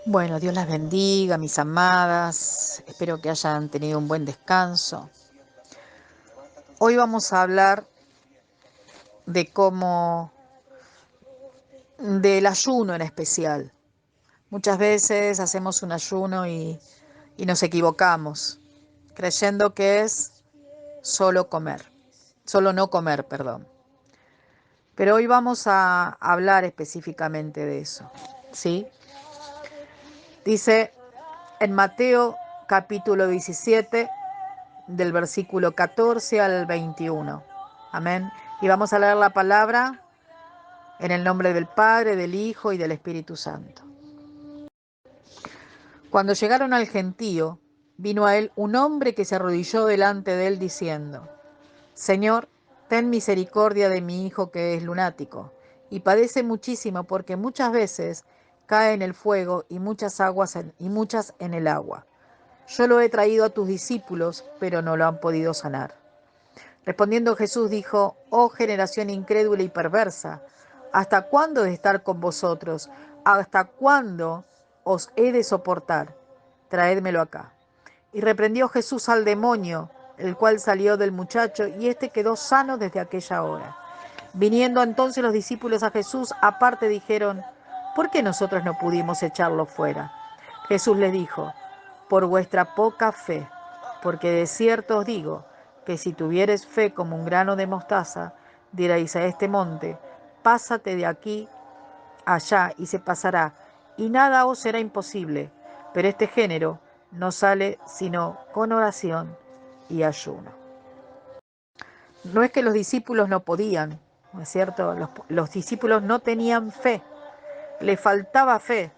Bueno, Dios las bendiga, mis amadas. Espero que hayan tenido un buen descanso. Hoy vamos a hablar de del ayuno en especial. Muchas veces hacemos un ayuno y nos equivocamos, creyendo que es solo comer, solo no comer, perdón. Pero hoy vamos a hablar específicamente de eso, ¿sí? Dice en Mateo capítulo 17, del versículo 14 al 21. Amén. Y vamos a leer la palabra en el nombre del Padre, del Hijo y del Espíritu Santo. Cuando llegaron al gentío, vino a él un hombre que se arrodilló delante de él diciendo: Señor, ten misericordia de mi hijo que es lunático y padece muchísimo porque muchas veces cae en el fuego y muchas en el agua. Yo lo he traído a tus discípulos, pero no lo han podido sanar. Respondiendo Jesús dijo: Oh generación incrédula y perversa, ¿hasta cuándo he de estar con vosotros? ¿Hasta cuándo os he de soportar? Traédmelo acá. Y reprendió Jesús al demonio, el cual salió del muchacho, y éste quedó sano desde aquella hora. Viniendo entonces los discípulos a Jesús, aparte dijeron: ¿Por qué nosotros no pudimos echarlo fuera? Jesús les dijo: Por vuestra poca fe, porque de cierto os digo que si tuviereis fe como un grano de mostaza, diréis a este monte: pásate de aquí allá, y se pasará, y nada os será imposible. Pero este género no sale sino con oración y ayuno. No es que los discípulos no podían, ¿no es cierto? Los discípulos no tenían fe, les faltaba fe,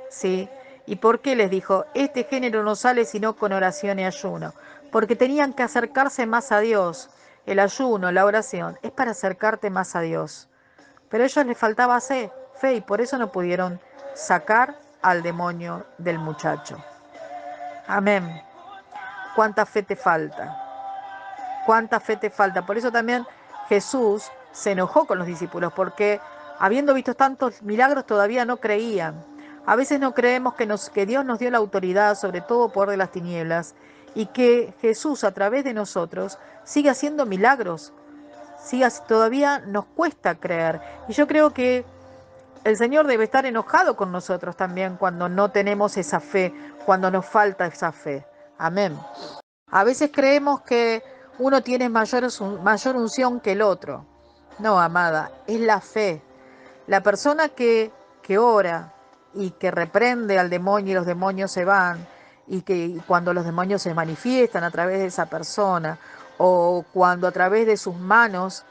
¿sí? ¿Y por qué les dijo? Este género no sale sino con oración y ayuno. Porque tenían que acercarse más a Dios. El ayuno, la oración, es para acercarte más a Dios. Pero a ellos les faltaba fe y por eso no pudieron sacar al demonio del muchacho. Amén. ¿Cuánta fe te falta? ¿Cuánta fe te falta? Por eso también Jesús se enojó con los discípulos, porque habiendo visto tantos milagros todavía no creían. A veces no creemos que Dios nos dio la autoridad sobre todo poder de las tinieblas y que Jesús a través de nosotros sigue haciendo milagros. Todavía nos cuesta creer. Y yo creo que el Señor debe estar enojado con nosotros también cuando no tenemos esa fe, cuando nos falta esa fe. Amén. A veces creemos que uno tiene mayor unción que el otro. No, amada, es la fe. La persona que ora y que reprende al demonio y los demonios se van, y cuando los demonios se manifiestan a través de esa persona, o cuando a través de sus manos,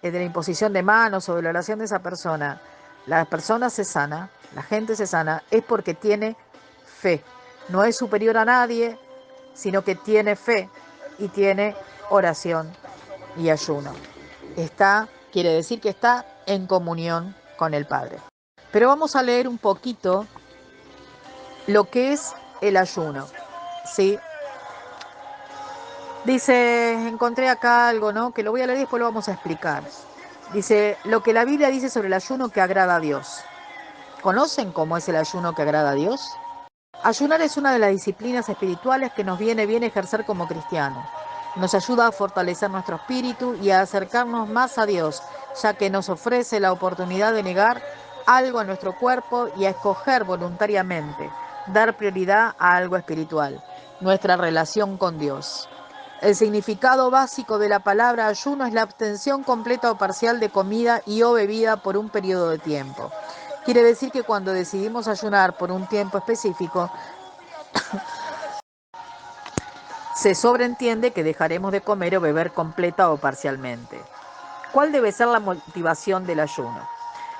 de la imposición de manos o de la oración de esa persona, la persona se sana, la gente se sana, es porque tiene fe. No es superior a nadie, sino que tiene fe y tiene oración y ayuno. Quiere decir que está en comunión con el Padre. Pero vamos a leer un poquito lo que es el ayuno, ¿sí? Dice, encontré acá algo, ¿no? Que lo voy a leer y después lo vamos a explicar. Dice, lo que la Biblia dice sobre el ayuno que agrada a Dios. ¿Conocen cómo es el ayuno que agrada a Dios? Ayunar es una de las disciplinas espirituales que nos viene bien ejercer como cristianos. Nos ayuda a fortalecer nuestro espíritu y a acercarnos más a Dios, ya que nos ofrece la oportunidad de negar algo a nuestro cuerpo y a escoger voluntariamente, dar prioridad a algo espiritual, nuestra relación con Dios. El significado básico de la palabra ayuno es la abstención completa o parcial de comida y o bebida por un periodo de tiempo. Quiere decir que cuando decidimos ayunar por un tiempo específico, se sobreentiende que dejaremos de comer o beber completa o parcialmente. ¿Cuál debe ser la motivación del ayuno?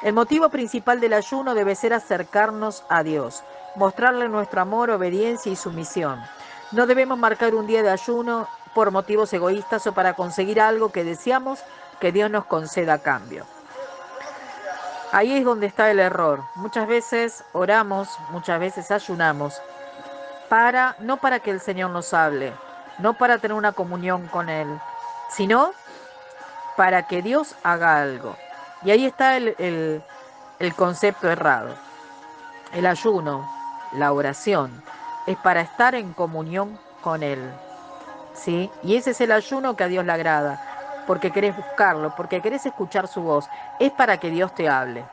El motivo principal del ayuno debe ser acercarnos a Dios, mostrarle nuestro amor, obediencia y sumisión. No debemos marcar un día de ayuno por motivos egoístas o para conseguir algo que deseamos que Dios nos conceda a cambio. Ahí es donde está el error. Muchas veces oramos, muchas veces ayunamos, no para que el Señor nos hable, no para tener una comunión con Él, sino para que Dios haga algo. Y ahí está el concepto errado. El ayuno la oración, es para estar en comunión con Él, ¿sí? Y ese es el ayuno que a Dios le agrada, porque querés buscarlo, porque querés escuchar su voz, es para que Dios te hable.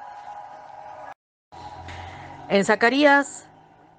En Zacarías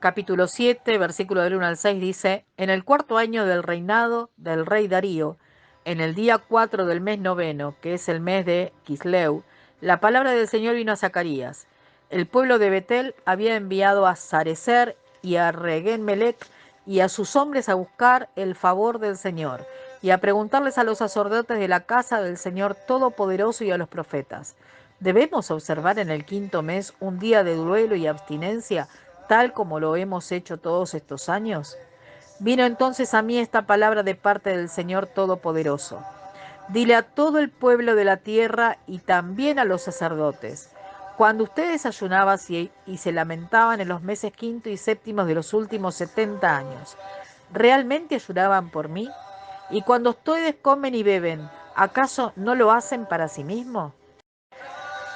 capítulo 7, versículo del 1 al 6 dice: En el cuarto año del reinado del rey Darío, en el día 4 del mes noveno, que es el mes de Quisleu, la palabra del Señor vino a Zacarías. El pueblo de Betel había enviado a Sarecer y a Regem-melech y a sus hombres a buscar el favor del Señor y a preguntarles a los sacerdotes de la casa del Señor Todopoderoso y a los profetas: ¿Debemos observar en el quinto mes un día de duelo y abstinencia, tal como lo hemos hecho todos estos años? Vino entonces a mí esta palabra de parte del Señor Todopoderoso. Dile a todo el pueblo de la tierra y también a los sacerdotes: cuando ustedes ayunaban y se lamentaban en los meses quinto y séptimo de los últimos 70 años, ¿realmente ayunaban por mí? Y cuando ustedes comen y beben, ¿acaso no lo hacen para sí mismos?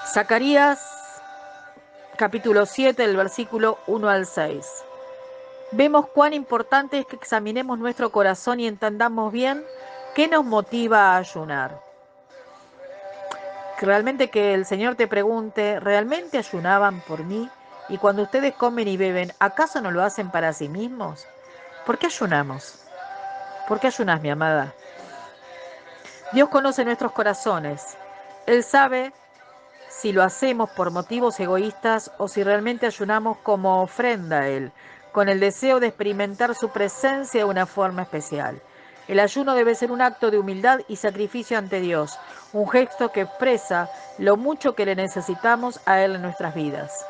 Zacarías capítulo 7, del versículo 1 al 6. Vemos cuán importante es que examinemos nuestro corazón y entendamos bien qué nos motiva a ayunar. Realmente que el Señor te pregunte: ¿realmente ayunaban por mí? Y cuando ustedes comen y beben, ¿acaso no lo hacen para sí mismos? ¿Por qué ayunamos? ¿Por qué ayunas, mi amada? Dios conoce nuestros corazones. Él sabe si lo hacemos por motivos egoístas o si realmente ayunamos como ofrenda a Él, con el deseo de experimentar su presencia de una forma especial. El ayuno debe ser un acto de humildad y sacrificio ante Dios, un gesto que expresa lo mucho que le necesitamos a Él en nuestras vidas.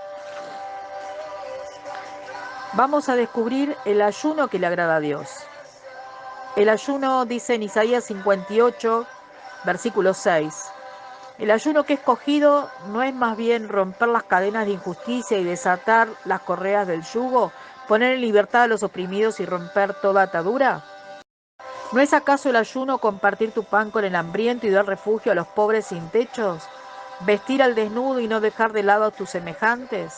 Vamos a descubrir el ayuno que le agrada a Dios. El ayuno dice en Isaías 58, versículo 6. El ayuno que he escogido no es más bien romper las cadenas de injusticia y desatar las correas del yugo, poner en libertad a los oprimidos y romper toda atadura. ¿No es acaso el ayuno compartir tu pan con el hambriento y dar refugio a los pobres sin techos? ¿Vestir al desnudo y no dejar de lado a tus semejantes?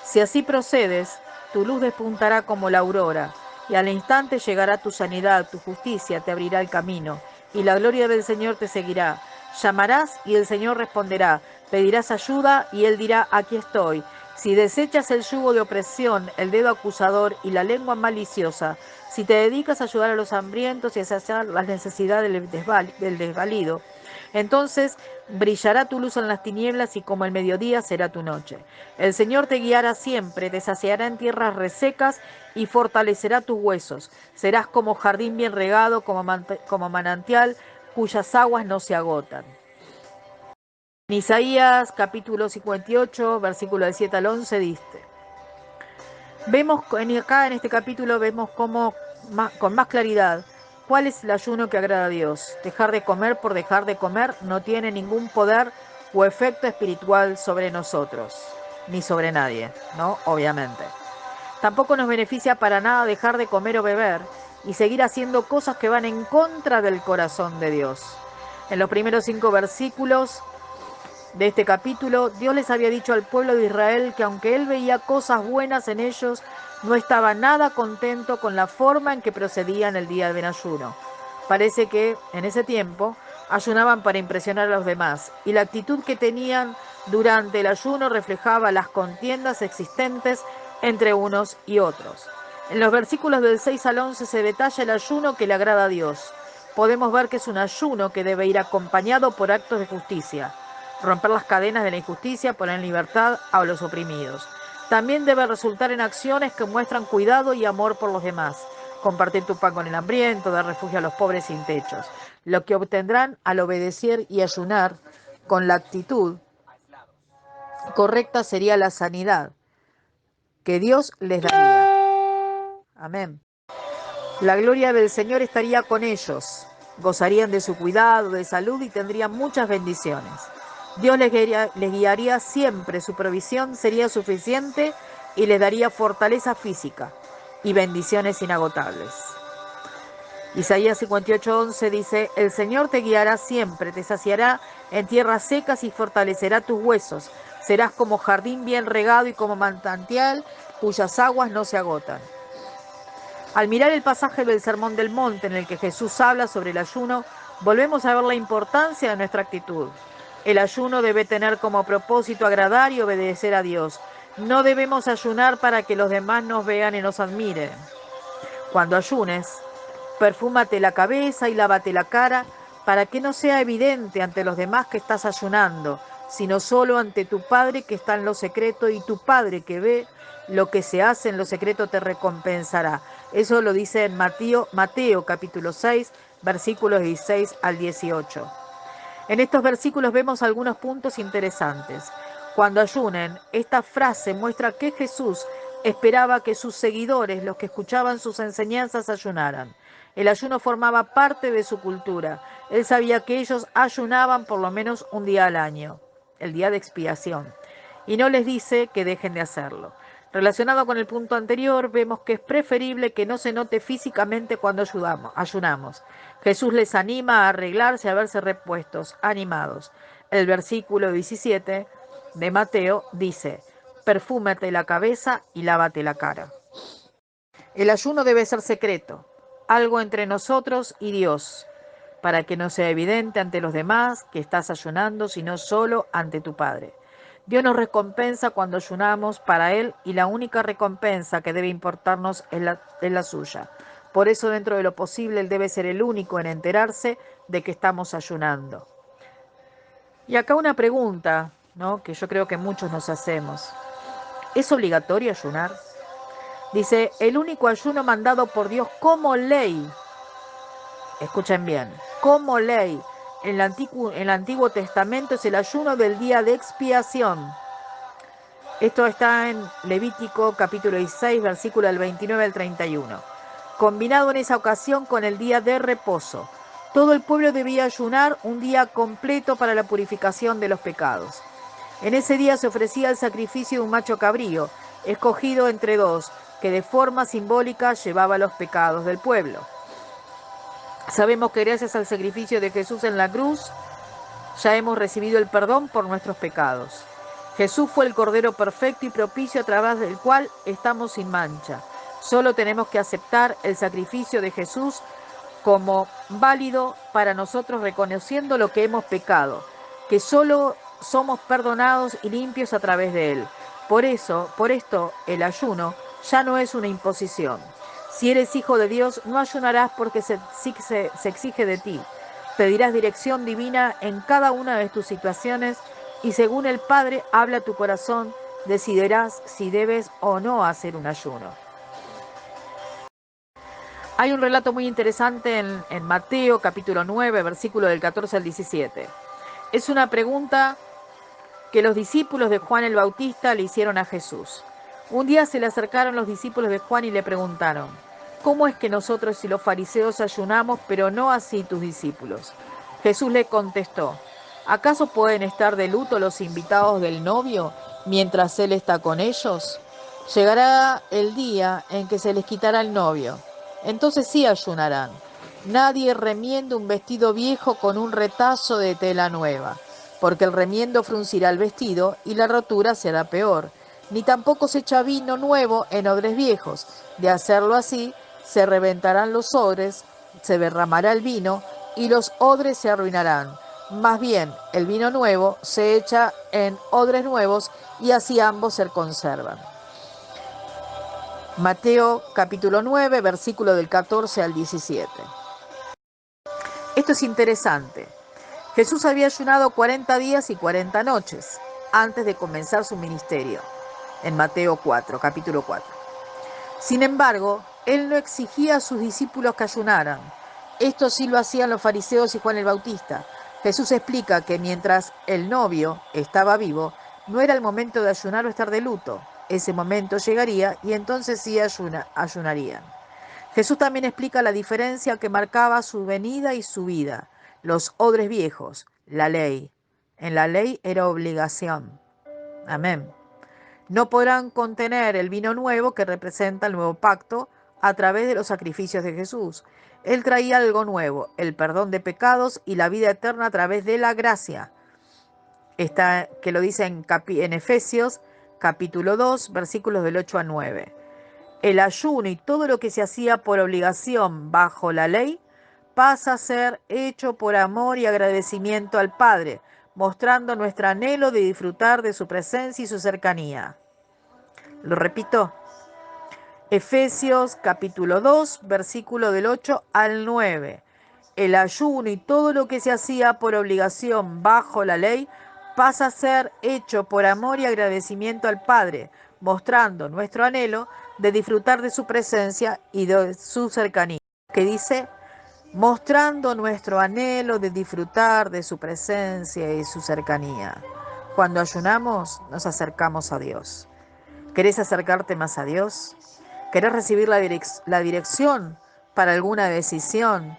Si así procedes, tu luz despuntará como la aurora, y al instante llegará tu sanidad, tu justicia te abrirá el camino, y la gloria del Señor te seguirá. Llamarás y el Señor responderá, pedirás ayuda y Él dirá: aquí estoy. Si desechas el yugo de opresión, el dedo acusador y la lengua maliciosa, si te dedicas a ayudar a los hambrientos y a saciar las necesidades del desvalido, entonces brillará tu luz en las tinieblas y como el mediodía será tu noche. El Señor te guiará siempre, te saciará en tierras resecas y fortalecerá tus huesos. Serás como jardín bien regado, como manantial cuyas aguas no se agotan. En Isaías capítulo 58, versículo del 7 al 11 dice: Vemos acá en este capítulo con más claridad cuál es el ayuno que agrada a Dios. Dejar de comer por dejar de comer no tiene ningún poder o efecto espiritual sobre nosotros, ni sobre nadie, ¿no? Obviamente. Tampoco nos beneficia para nada dejar de comer o beber y seguir haciendo cosas que van en contra del corazón de Dios. En los primeros 5 versículos de este capítulo, Dios les había dicho al pueblo de Israel que aunque Él veía cosas buenas en ellos, no estaba nada contento con la forma en que procedían el día del ayuno. Parece que en ese tiempo ayunaban para impresionar a los demás, y la actitud que tenían durante el ayuno reflejaba las contiendas existentes entre unos y otros. En los versículos del 6 al 11 se detalla el ayuno que le agrada a Dios. Podemos ver que es un ayuno que debe ir acompañado por actos de justicia. Romper las cadenas de la injusticia, poner en libertad a los oprimidos. También debe resultar en acciones que muestran cuidado y amor por los demás. Compartir tu pan con el hambriento, dar refugio a los pobres sin techos. Lo que obtendrán al obedecer y ayunar con la actitud correcta sería la sanidad que Dios les daría. Amén. La gloria del Señor estaría con ellos. Gozarían de su cuidado, de salud y tendrían muchas bendiciones. Dios les guiaría siempre, su provisión sería suficiente y les daría fortaleza física y bendiciones inagotables. Isaías 58:11 dice: El Señor te guiará siempre, te saciará en tierras secas y fortalecerá tus huesos. Serás como jardín bien regado y como manantial cuyas aguas no se agotan. Al mirar el pasaje del Sermón del Monte en el que Jesús habla sobre el ayuno, volvemos a ver la importancia de nuestra actitud. El ayuno debe tener como propósito agradar y obedecer a Dios. No debemos ayunar para que los demás nos vean y nos admiren. Cuando ayunes, perfúmate la cabeza y lávate la cara para que no sea evidente ante los demás que estás ayunando, sino solo ante tu Padre que está en lo secreto, y tu Padre que ve lo que se hace en lo secreto te recompensará. Eso lo dice en Mateo capítulo 6, versículos 16 al 18. En estos versículos vemos algunos puntos interesantes. Cuando ayunen, esta frase muestra que Jesús esperaba que sus seguidores, los que escuchaban sus enseñanzas, ayunaran. El ayuno formaba parte de su cultura. Él sabía que ellos ayunaban por lo menos un día al año, el día de expiación, y no les dice que dejen de hacerlo. Relacionado con el punto anterior, vemos que es preferible que no se note físicamente cuando ayunamos. Jesús les anima a arreglarse, a verse repuestos, animados. El versículo 17 de Mateo dice: perfúmate la cabeza y lávate la cara. El ayuno debe ser secreto, algo entre nosotros y Dios, para que no sea evidente ante los demás que estás ayunando, sino solo ante tu Padre. Dios nos recompensa cuando ayunamos para Él, y la única recompensa que debe importarnos es la suya. Por eso, dentro de lo posible, Él debe ser el único en enterarse de que estamos ayunando. Y acá una pregunta, ¿no?, que yo creo que muchos nos hacemos. ¿Es obligatorio ayunar? Dice, el único ayuno mandado por Dios como ley, escuchen bien, como ley, en el Antiguo Testamento es el ayuno del día de expiación. Esto está en Levítico capítulo 16, versículo del 29 al 31. Combinado en esa ocasión con el día de reposo. Todo el pueblo debía ayunar un día completo para la purificación de los pecados. En ese día se ofrecía el sacrificio de un macho cabrío, escogido entre dos, que de forma simbólica llevaba los pecados del pueblo. Sabemos que gracias al sacrificio de Jesús en la cruz, ya hemos recibido el perdón por nuestros pecados. Jesús fue el Cordero perfecto y propicio a través del cual estamos sin mancha. Solo tenemos que aceptar el sacrificio de Jesús como válido para nosotros, reconociendo lo que hemos pecado, que solo somos perdonados y limpios a través de Él. Por esto, el ayuno ya no es una imposición. Si eres hijo de Dios, no ayunarás porque se exige de ti. Pedirás dirección divina en cada una de tus situaciones y según el Padre habla tu corazón, decidirás si debes o no hacer un ayuno. Hay un relato muy interesante en Mateo capítulo 9, versículo del 14 al 17. Es una pregunta que los discípulos de Juan el Bautista le hicieron a Jesús. Un día se le acercaron los discípulos de Juan y le preguntaron: ¿cómo es que nosotros y los fariseos ayunamos, pero no así tus discípulos? Jesús le contestó: ¿acaso pueden estar de luto los invitados del novio mientras él está con ellos? Llegará el día en que se les quitará el novio. Entonces sí ayunarán. Nadie remienda un vestido viejo con un retazo de tela nueva, porque el remiendo fruncirá el vestido y la rotura será peor. Ni tampoco se echa vino nuevo en odres viejos. De hacerlo así, se reventarán los odres, se derramará el vino y los odres se arruinarán. Más bien, el vino nuevo se echa en odres nuevos y así ambos se conservan. Mateo capítulo 9, versículo del 14 al 17. Esto es interesante. Jesús había ayunado 40 días y 40 noches antes de comenzar su ministerio, en Mateo 4, capítulo 4. Sin embargo, Él no exigía a sus discípulos que ayunaran. Esto sí lo hacían los fariseos y Juan el Bautista. Jesús explica que mientras el novio estaba vivo, no era el momento de ayunar o estar de luto. Ese momento llegaría y entonces sí ayunarían. Jesús también explica la diferencia que marcaba su venida y su vida. Los odres viejos, la ley. En la ley era obligación. Amén. No podrán contener el vino nuevo que representa el nuevo pacto a través de los sacrificios de Jesús. Él traía algo nuevo, el perdón de pecados y la vida eterna a través de la gracia. que lo dice en Efesios capítulo 2, versículos del 8 al 9. El ayuno y todo lo que se hacía por obligación bajo la ley pasa a ser hecho por amor y agradecimiento al Padre, mostrando nuestro anhelo de disfrutar de su presencia y su cercanía. Lo repito, Efesios capítulo 2, versículo del 8 al 9. El ayuno y todo lo que se hacía por obligación bajo la ley pasa a ser hecho por amor y agradecimiento al Padre, mostrando nuestro anhelo de disfrutar de su presencia y de su cercanía. Que dice, mostrando nuestro anhelo de disfrutar de su presencia y su cercanía. Cuando ayunamos, nos acercamos a Dios. ¿Querés acercarte más a Dios? ¿Querés recibir la dirección para alguna decisión?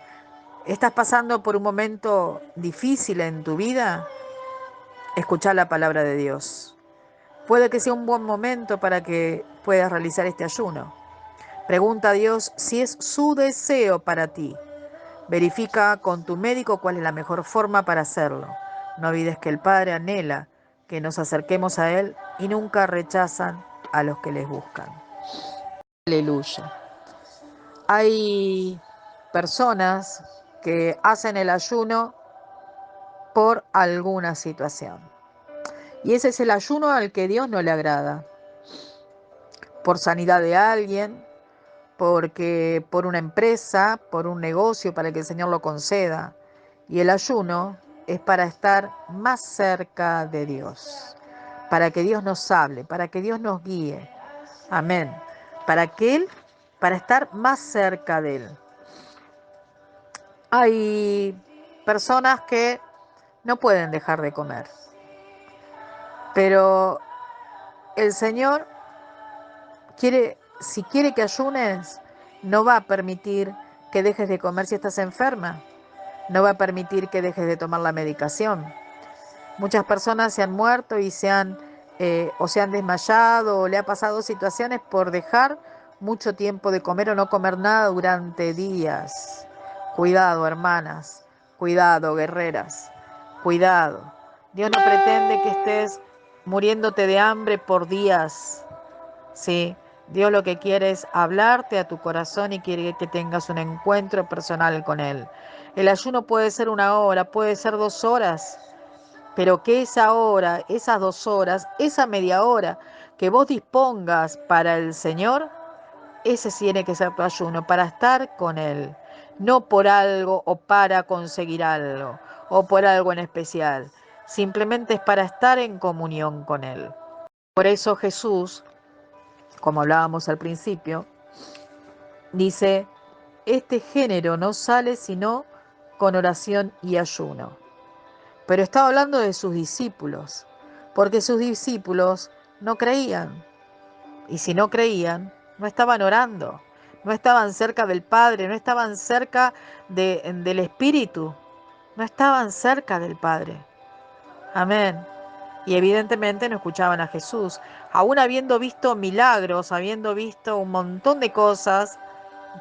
¿Estás pasando por un momento difícil en tu vida? Escuchá la palabra de Dios. Puede que sea un buen momento para que puedas realizar este ayuno. Pregunta a Dios si es su deseo para ti. Verifica con tu médico cuál es la mejor forma para hacerlo. No olvides que el Padre anhela que nos acerquemos a Él y nunca rechazan a los que les buscan. Aleluya. Hay personas que hacen el ayuno por alguna situación. Y ese es el ayuno al que Dios no le agrada. Por sanidad de alguien, por una empresa, por un negocio para que el Señor lo conceda. Y el ayuno es para estar más cerca de Dios, para que Dios nos hable, para que Dios nos guíe. Amén. Para estar más cerca de Él. Hay personas que no pueden dejar de comer, pero el Señor si quiere que ayunes, no va a permitir que dejes de comer si estás enferma, no va a permitir que dejes de tomar la medicación. Muchas personas se han muerto y se han desmayado o le ha pasado situaciones por dejar mucho tiempo de comer o no comer nada durante días. Cuidado, hermanas, cuidado, guerreras, cuidado. Dios no pretende que estés muriéndote de hambre por días, ¿sí? Dios lo que quiere es hablarte a tu corazón y quiere que tengas un encuentro personal con Él. El ayuno puede ser 1 hora, puede ser 2 horas, pero que esa hora, esas 2 horas, esa media hora que vos dispongas para el Señor, ese tiene que ser tu ayuno, para estar con Él, no por algo o para conseguir algo o por algo en especial, simplemente es para estar en comunión con Él. Por eso Jesús, como hablábamos al principio, dice, este género no sale sino con oración y ayuno. Pero estaba hablando de sus discípulos, porque sus discípulos no creían. Y si no creían, no estaban orando, no estaban cerca del Padre, no estaban cerca del Espíritu, no estaban cerca del Padre. Amén. Y evidentemente no escuchaban a Jesús. Aún habiendo visto milagros, habiendo visto un montón de cosas,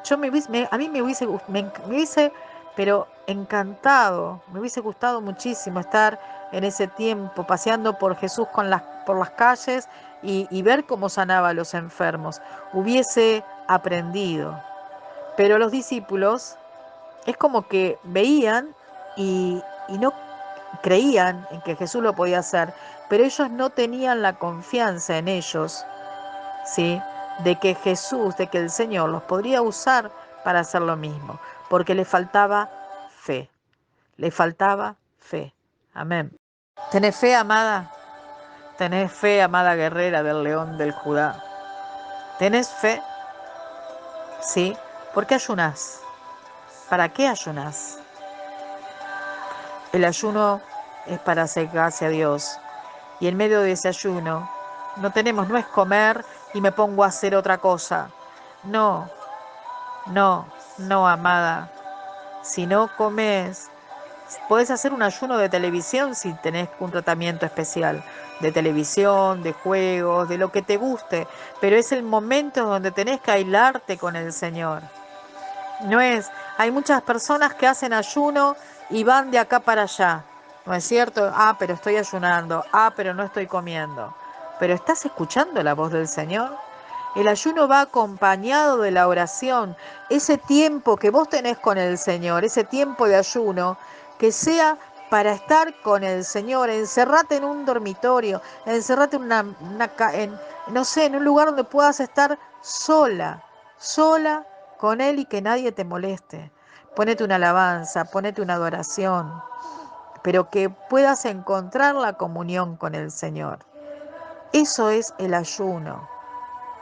a mí me hubiese, pero encantado, me hubiese gustado muchísimo estar en ese tiempo paseando por Jesús por las calles y ver cómo sanaba a los enfermos. Hubiese aprendido. Pero los discípulos es como que veían y no creían en que Jesús lo podía hacer, pero ellos no tenían la confianza en ellos, ¿sí? De que Jesús, de que el Señor los podría usar para hacer lo mismo, porque le faltaba fe, le faltaba fe. Amén. ¿Tenés fe, amada? ¿Tenés fe, amada guerrera del león del Judá? ¿Tenés fe? ¿Sí? ¿Por qué ayunás? ¿Para qué ayunás? El ayuno es para acercarse a Dios. Y en medio de ese ayuno, no es comer y me pongo a hacer otra cosa. No, no, amada. Si no comes, podés hacer un ayuno de televisión si tenés un tratamiento especial. De televisión, de juegos, de lo que te guste. Pero es el momento donde tenés que aislarte con el Señor. Hay muchas personas que hacen ayuno y van de acá para allá. ¿No es cierto? Ah, pero estoy ayunando. Ah, pero no estoy comiendo. Pero ¿estás escuchando la voz del Señor? El ayuno va acompañado de la oración. Ese tiempo que vos tenés con el Señor, ese tiempo de ayuno, que sea para estar con el Señor. Encerrate en un dormitorio, encerrate en no sé, en un lugar donde puedas estar sola con Él y que nadie te moleste. Ponete una alabanza, ponete una adoración, pero que puedas encontrar la comunión con el Señor. Eso es el ayuno.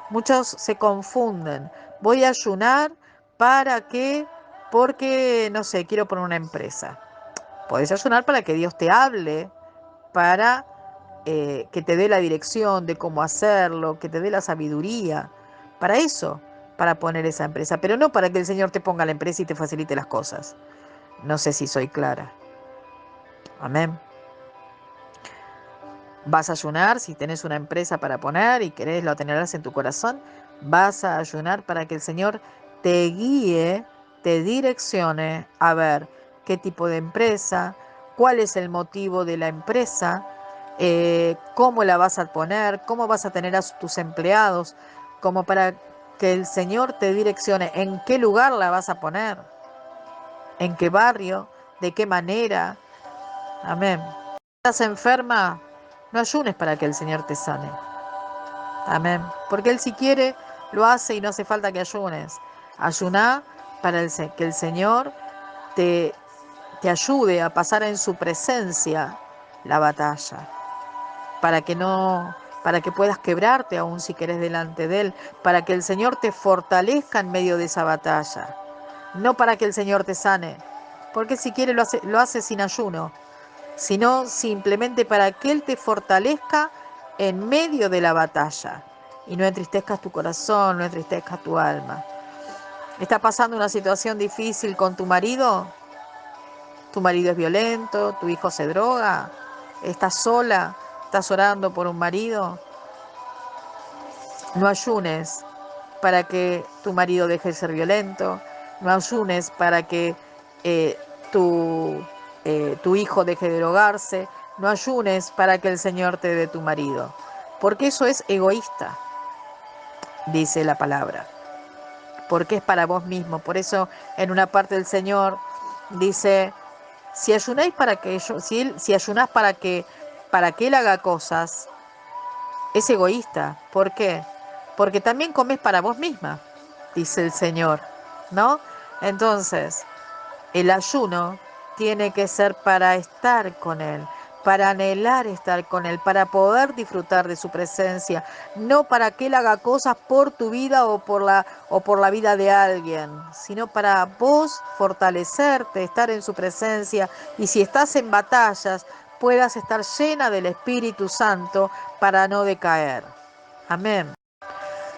Muchos se confunden. Voy a ayunar para qué, porque, no sé, quiero poner una empresa. Podés ayunar para que Dios te hable, para que te dé la dirección de cómo hacerlo, que te dé la sabiduría. Para eso, para poner esa empresa, pero no para que el Señor te ponga la empresa y te facilite las cosas. No sé si soy clara. Amén. Vas a ayunar si tenés una empresa para poner y querés lo tenerás en tu corazón. Vas a ayunar para que el Señor te guíe, te direccione a ver qué tipo de empresa, cuál es el motivo de la empresa, cómo la vas a poner, cómo vas a tener a tus empleados, como para que el Señor te direccione en qué lugar la vas a poner, en qué barrio, de qué manera. Amén. Estás enferma, no ayunes para que el Señor te sane. Amén. Porque Él si quiere, lo hace y no hace falta que ayunes. Ayuná para que el Señor te, te ayude a pasar en su presencia la batalla. Para que no, para que puedas quebrarte aún si querés delante de Él. Para que el Señor te fortalezca en medio de esa batalla. No para que el Señor te sane. Porque si quiere lo hace sin ayuno, sino simplemente para que Él te fortalezca en medio de la batalla y no entristezcas tu corazón, no entristezcas tu alma. ¿Está pasando una situación difícil con tu marido? ¿Tu marido es violento? ¿Tu hijo se droga? ¿Estás sola? ¿Estás orando por un marido? No ayunes para que tu marido deje de ser violento. No ayunes para que eh, tu, tu hijo deje de drogarse. No ayunes para que el Señor te dé tu marido. Porque eso es egoísta, dice la palabra. Porque es para vos mismo. Por eso en una parte del Señor dice, si ayunáis para que yo, si ayunás para que Él haga cosas, es egoísta. ¿Por qué? Porque también comes para vos misma, dice el Señor, ¿no? Entonces, el ayuno tiene que ser para estar con Él, para anhelar estar con Él, para poder disfrutar de su presencia, no para que Él haga cosas por tu vida o por la vida de alguien, sino para vos fortalecerte, estar en su presencia y si estás en batallas, puedas estar llena del Espíritu Santo para no decaer. Amén.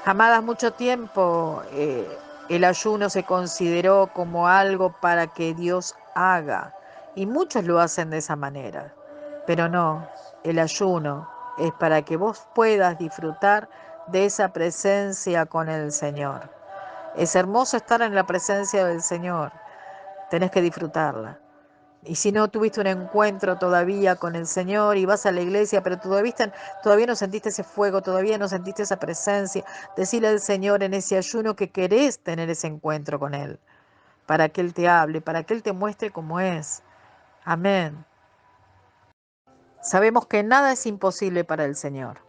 Amadas, mucho tiempo el ayuno se consideró como algo para que Dios haga y muchos lo hacen de esa manera, pero no, el ayuno es para que vos puedas disfrutar de esa presencia con el Señor. Es hermoso estar en la presencia del Señor, tenés que disfrutarla. Y si no tuviste un encuentro todavía con el Señor y vas a la iglesia, pero todavía no sentiste ese fuego, todavía no sentiste esa presencia, decile al Señor en ese ayuno que querés tener ese encuentro con Él, para que Él te hable, para que Él te muestre cómo es. Amén. Sabemos que nada es imposible para el Señor,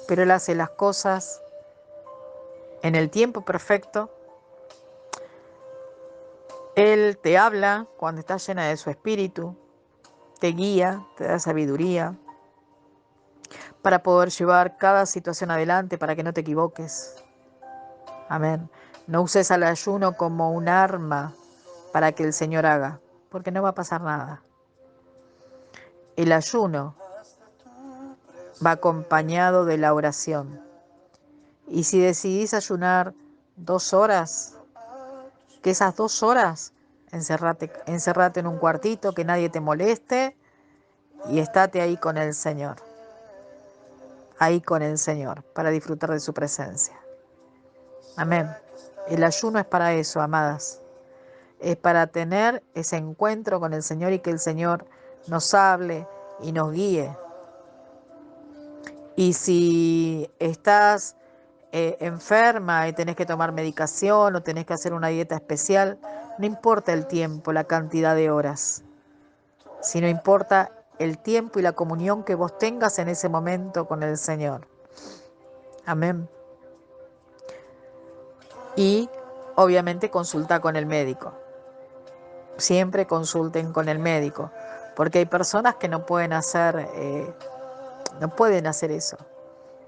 pero Él hace las cosas en el tiempo perfecto. Él te habla cuando estás llena de su espíritu, te guía, te da sabiduría para poder llevar cada situación adelante, para que no te equivoques. Amén. No uses al ayuno como un arma para que el Señor haga, porque no va a pasar nada. El ayuno va acompañado de la oración. Y si decidís ayunar 2 horas, que esas 2 horas encerrate en un cuartito, que nadie te moleste y estate ahí con el Señor. Ahí con el Señor, para disfrutar de su presencia. Amén. El ayuno es para eso, amadas. Es para tener ese encuentro con el Señor y que el Señor nos hable y nos guíe. Y si estás enferma y tenés que tomar medicación o tenés que hacer una dieta especial, no importa el tiempo, la cantidad de horas, sino importa el tiempo y la comunión que vos tengas en ese momento con el Señor. Amén. Y obviamente consulta con el médico. Siempre consulten con el médico, porque hay personas que no pueden hacer eso.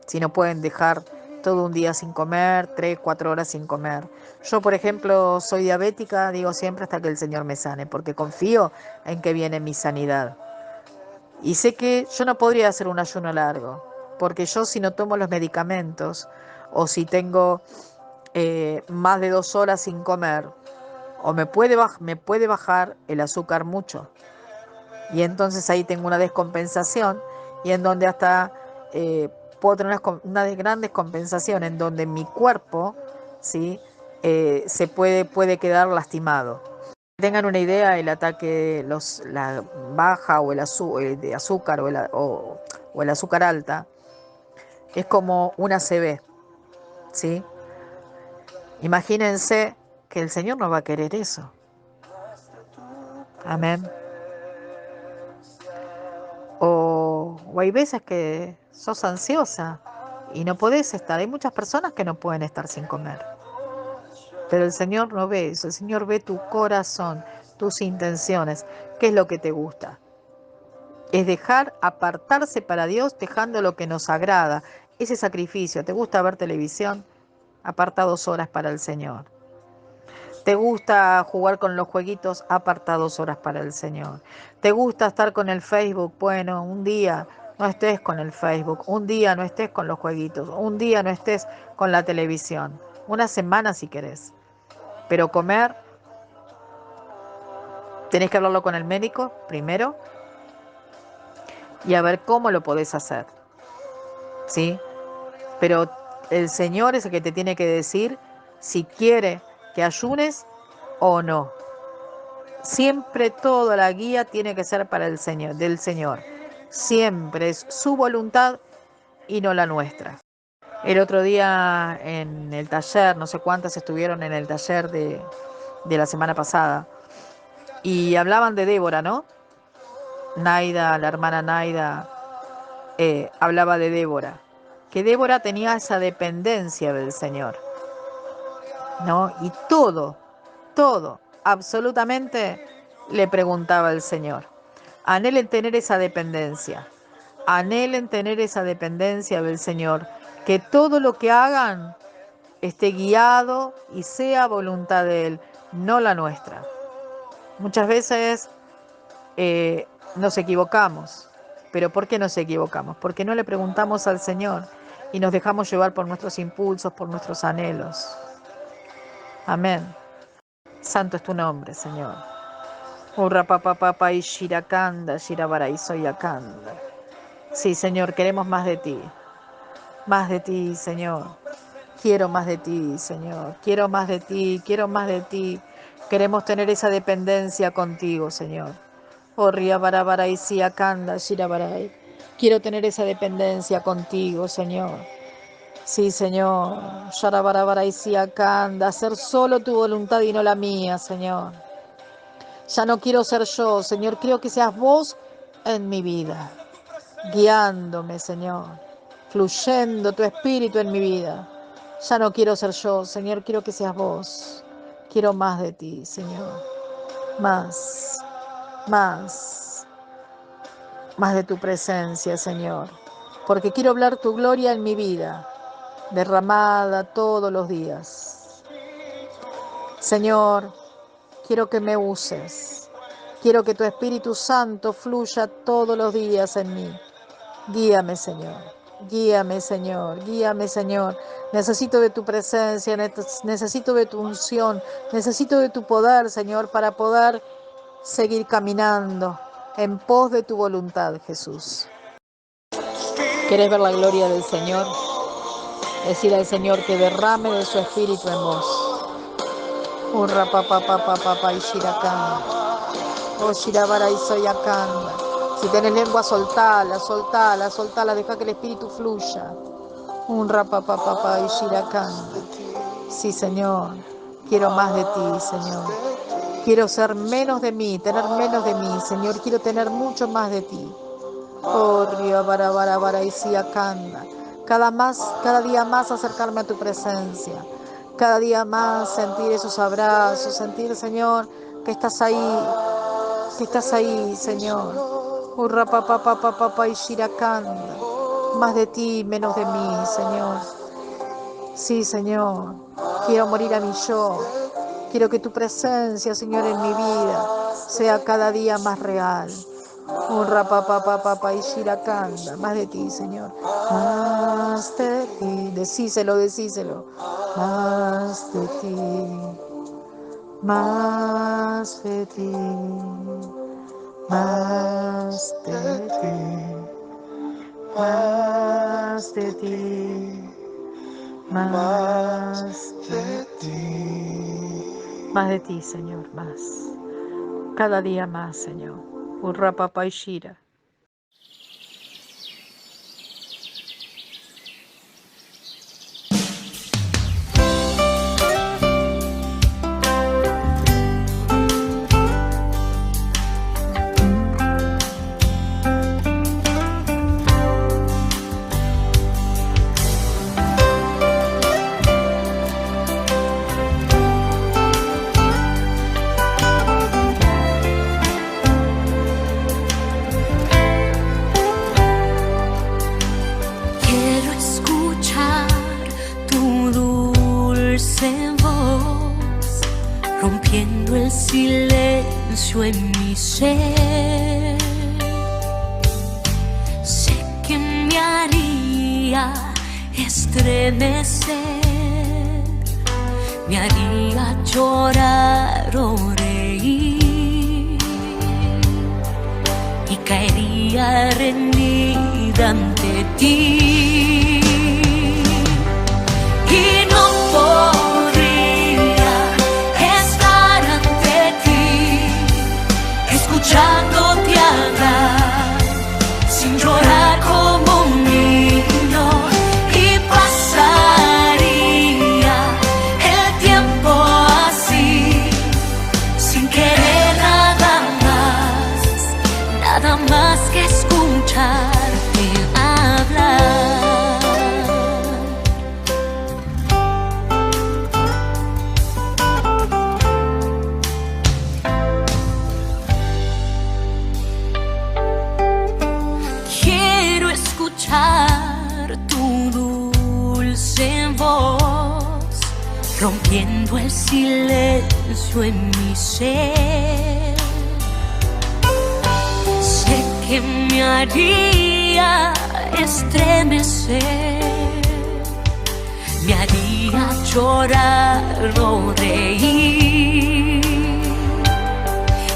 Si no pueden dejar todo un día sin comer, 3, 4 horas sin comer. Yo, por ejemplo, soy diabética, digo siempre hasta que el Señor me sane, porque confío en que viene mi sanidad. Y sé que yo no podría hacer un ayuno largo, porque yo si no tomo los medicamentos o si tengo más de 2 horas sin comer, o me puede bajar el azúcar mucho. Y entonces ahí tengo una descompensación y en donde hasta puedo tener una gran descompensación en donde mi cuerpo, ¿sí? Se puede quedar lastimado. Tengan una idea, el ataque, la baja o de azúcar o el azúcar alta es como una ACV, ¿sí? Imagínense que el Señor no va a querer eso. Amén. O hay veces que sos ansiosa y no podés estar. Hay muchas personas que no pueden estar sin comer. Pero el Señor no ve eso. El Señor ve tu corazón, tus intenciones. ¿Qué es lo que te gusta? Es dejar apartarse para Dios dejando lo que nos agrada. Ese sacrificio. ¿Te gusta ver televisión? Aparta 2 horas para el Señor. ¿Te gusta jugar con los jueguitos? Aparta 2 horas para el Señor. ¿Te gusta estar con el Facebook? Bueno, un día no estés con el Facebook, un día no estés con los jueguitos, un día no estés con la televisión. Una semana si querés. Pero comer, tenés que hablarlo con el médico primero y a ver cómo lo podés hacer. ¿Sí? Pero el Señor es el que te tiene que decir si quiere que ayunes o no. Siempre toda la guía tiene que ser para el Señor, del Señor. Siempre es su voluntad y no la nuestra. El otro día en el taller, no sé cuántas estuvieron en el taller de la semana pasada, y hablaban de Débora, ¿no? Naida, la hermana Naida, hablaba de Débora, que Débora tenía esa dependencia del Señor, ¿no? Y todo, absolutamente le preguntaba al Señor. Anhelen tener esa dependencia. Anhelen tener esa dependencia del Señor. Que todo lo que hagan esté guiado y sea voluntad de Él, no la nuestra. Muchas veces nos equivocamos. ¿Pero por qué nos equivocamos? Porque no le preguntamos al Señor y nos dejamos llevar por nuestros impulsos, por nuestros anhelos. Amén. Santo es tu nombre, Señor. Urra papá papá y shirakanda, shirabarai soyakanda. Sí, Señor, queremos más de ti. Más de ti, Señor. Quiero más de ti, Señor. Quiero más de ti, quiero más de ti. Queremos tener esa dependencia contigo, Señor. Orria barabarai siakanda, shirabarai. Quiero tener esa dependencia contigo, Señor. Sí, Señor. Sharabarabarai siakanda. Hacer solo tu voluntad y no la mía, Señor. Ya no quiero ser yo, Señor. Quiero que seas vos en mi vida, guiándome, Señor, fluyendo tu espíritu en mi vida. Ya no quiero ser yo, Señor, quiero que seas vos. Quiero más de ti, Señor. Más, más, más de tu presencia, Señor. Porque quiero hablar tu gloria en mi vida, derramada todos los días. Señor, quiero que me uses. Quiero que tu Espíritu Santo fluya todos los días en mí. Guíame, Señor. Guíame, Señor. Guíame, Señor. Necesito de tu presencia, necesito de tu unción, necesito de tu poder, Señor, para poder seguir caminando en pos de tu voluntad, Jesús. ¿Querés ver la gloria del Señor? Decir al Señor que derrame de su Espíritu en vos. Urra papá papá papá y shirakanda. O shirabara y soyakanda. Si tenés lengua, soltala, soltala, soltala, deja que el espíritu fluya. Un rapapapapa y shirakanda. Sí, Señor, quiero más de ti, Señor. Quiero ser menos de mí, tener menos de mí, Señor. Quiero tener mucho más de ti. Oh, Río Barabara y Shirakanda. Cada día más acercarme a tu presencia. Cada día más sentir esos abrazos, sentir, Señor, que estás ahí, Señor. Urra papá y shirakanda. Más de ti, menos de mí, Señor. Sí, Señor. Quiero morir a mi yo. Quiero que tu presencia, Señor, en mi vida sea cada día más real. Urra papá y shirakanda. Más de ti, Señor. Más de ti. Decíselo, decíselo. Más de ti. Más de ti. Más de ti, más de ti, más de ti. Más de ti, Señor, más. Cada día más, Señor. Urra papá y shira. Rompiendo el silencio en mi ser, sé que me haría estremecer, me haría llorar o reír y caería rendida ante ti y no podría estar ante ti escuchándote hablar sin llorar como un niño y pasaría el tiempo así sin querer nada más que escucharte hablar. Quiero escuchar tu dulce voz rompiendo el silencio en mi ser. Sé que me haría estremecer, me haría llorar o reír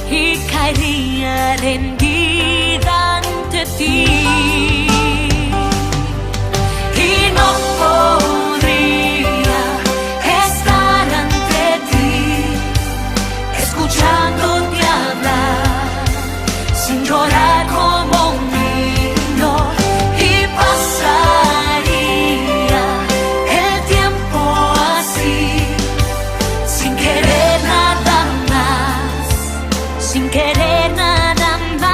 y caería rendida ante ti y no podría estar ante ti escuchándote hablar sin llorar como un niño y pasaría el tiempo así sin querer nada más, sin querer nada más.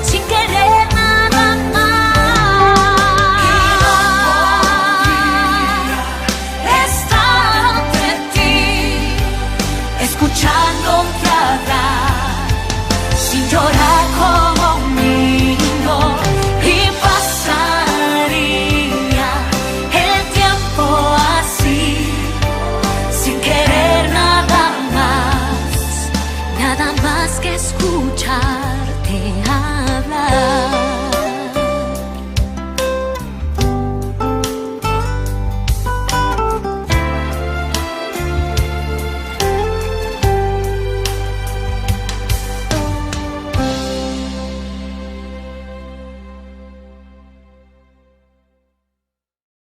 Sin querer nada más, estar ante ti, escuchándote hablar, sin llorar como un niño y pasaría el tiempo así, sin querer nada más que escucharte hablar.